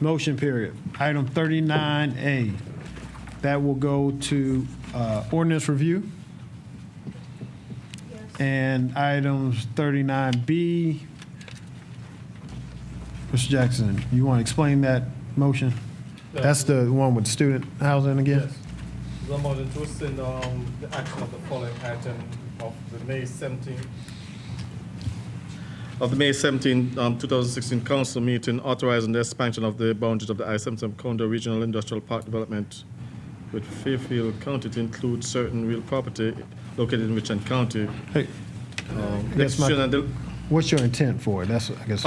Motion period. Item 39A. That will go to ordinance review. And items 39B. Mr. Jackson, you want to explain that motion? That's the one with student housing again? Yes. The motion to rescind the action of the following item of the May 17th. Of the May 17, 2016 council meeting authorizing the expansion of the boundaries of the I-77 Condo Regional Industrial Park Development with Fairfield County to include certain real property located in Richland County. Hey, what's your intent for it? That's, I guess,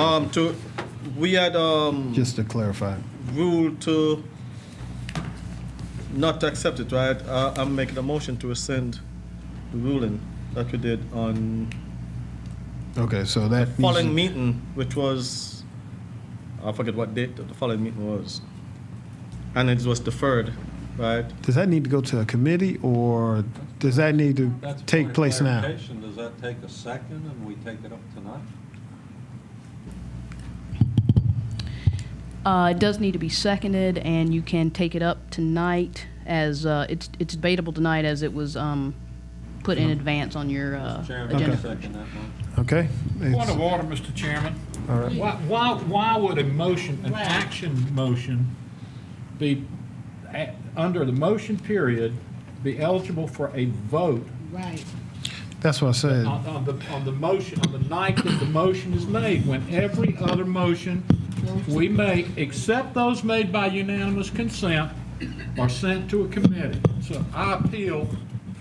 We had just to clarify. ruled to not to accept it, right? I'm making a motion to rescind the ruling that we did on Okay, so that needs following to- meeting, which was, I forget what date the following meeting was. And it was deferred, right? Does that need to go to a committee, or does that need to That's a point take of place now? clarification. Does that take a second and we take it up tonight? It does need to be seconded, and you can take it up tonight as, it's debatable tonight as it was put in advance on your Mr. Chairman, agenda. I second that motion. Okay. Point It's- of order, Mr. Chairman. All right. Why would a motion, an action motion, be, under the motion period, be eligible for a vote Right. That's what I said. on the motion, on the night that the motion is made, when every other motion we make, except those made by unanimous consent, are sent to a committee? So I appeal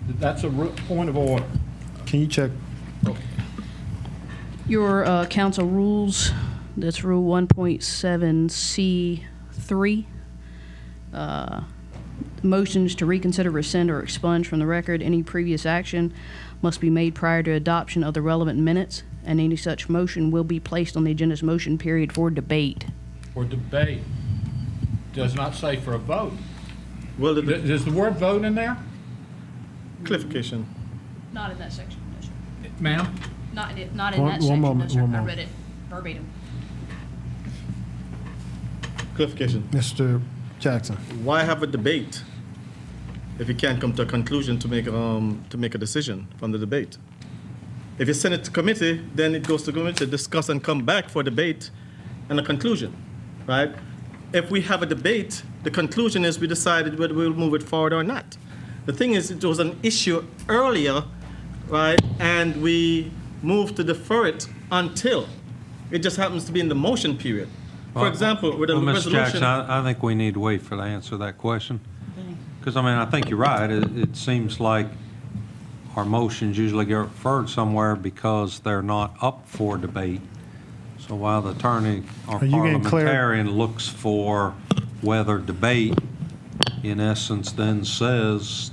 that that's a point of order. Can you check? Your council rules, that's Rule 1.7C3. Motions to reconsider, rescind, or expunge from the record any previous action must be made prior to adoption of the relevant minutes, and any such motion will be placed on the agenda's motion period for debate. For debate. Does not say for a vote. Well, the Is the word vote in there? clarification. Not in that section, no, sir. Ma'am? Not in One- one that section, no, moment, sir. one I moment. read it verbatim. Clarification. Mr. Jackson. Why have a debate if you can't come to a conclusion to make a decision from the debate? If you send it to committee, then it goes to committee, discuss and come back for debate and a conclusion, right? If we have a debate, the conclusion is we decided whether we'll move it forward or not. The thing is, it was an issue earlier, right? And we moved to defer it until. It just happens to be in the motion period. For example, with a Well, Mr. resolution. Jackson, I think we need to wait for the answer to that question. Because, I mean, I think you're right. It seems like our motions usually get referred somewhere because they're not up for debate. So while the attorney or Are you getting clear? parliamentarian looks for whether debate, in essence, then says,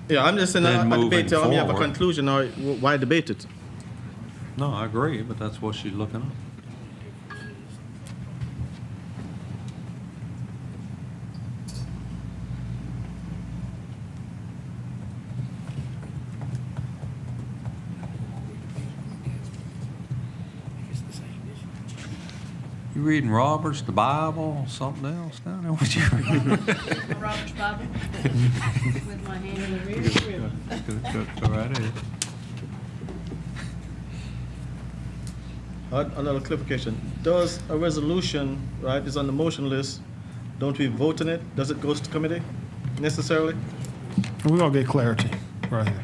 Yeah, I'm just saying, Then a moving debate, tell me have a forward. conclusion, or why debate it? no, I agree, but that's what she's looking at. You reading Roberts, the Bible, something else down there? What you reading? Robert's Bible with my hand in the rear. Go right ahead. Another clarification. Does a resolution, right, is on the motion list, don't we vote on it? Does it go to committee necessarily? We're going to get clarity right here.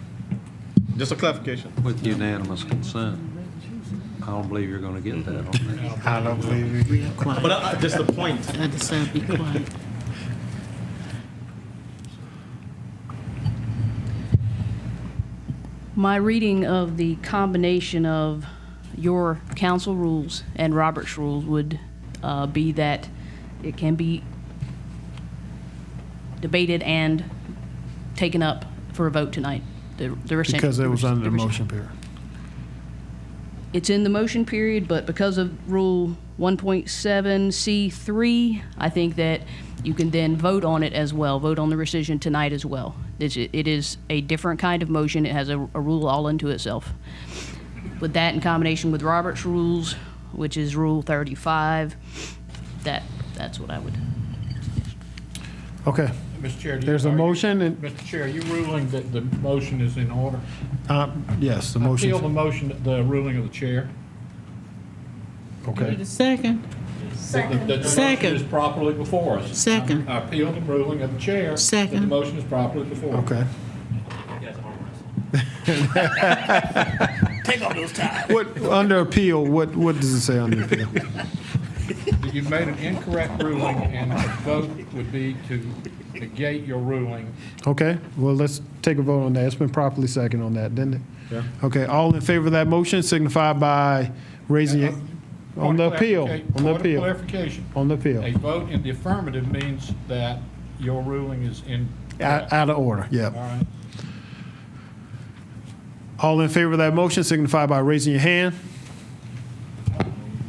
Just a clarification. With unanimous consent. I don't believe you're gonna get that on there. I don't believe you. Real quiet. But just the point. I decided to be quiet. My reading of the combination of your council rules and Robert's rules would be that it can be debated and taken up for a vote tonight. The rescind- Because it was under the rescind- motion period. It's in the motion period, but because of Rule 1.7C3, I think that you can then vote on it as well, vote on the rescission tonight as well. It is a different kind of motion. It has a rule all unto itself. With that in combination with Robert's rules, which is Rule 35, that That's what I would. Okay, Mr. Chair, there's a motion and, Mr. Chair, are you ruling that the motion is in order? yes, the I appeal motion, the ruling of the chair. okay. Need a second? That the motion Second. is properly before us. Second. I appeal the ruling of the chair. That the Second. motion is properly before us. Okay. Take off those ties. What, under appeal, what does it say under appeal? That you've made an incorrect ruling, and a vote would be to negate your ruling. Okay, well, let's take a vote on that. It's been properly seconded on that, didn't it? Yeah. Okay, all in favor of that motion signify by raising your, on the appeal, on the Point of appeal, clarification. on the A appeal. vote in the affirmative means that your ruling is in. Out of order, All yeah. right. All in favor of that motion signify by raising your hand.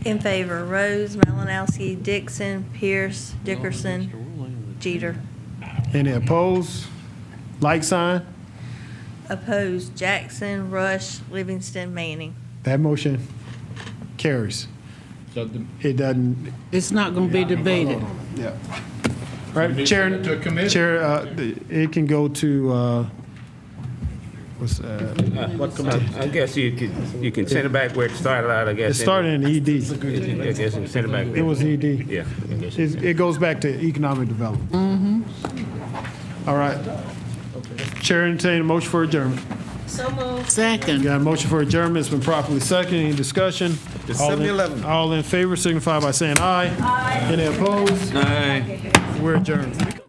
In favor, Rose, Malinowski, Dixon, Pierce, Dickerson, Jeter. Any opposed? Like sign? Opposed, Jackson, Rush, Livingston, Manning. That motion carries. So the. It doesn't, It's not gonna be debated. yeah. Right, Chair, To a committee? Chair, it can go to, what's that? What committee? I guess you can send it back where it started out, I guess. It started in ED. I guess you send it back. It was ED. Yeah. I guess. It goes back to economic development. All right. Chair, entertain a motion for adjournment. Second. Got a motion for adjournment. It's been properly seconded. Any discussion? It's All in- 7-11. All in favor signify by saying aye. Aye. Any opposed? Nay. We're adjourned.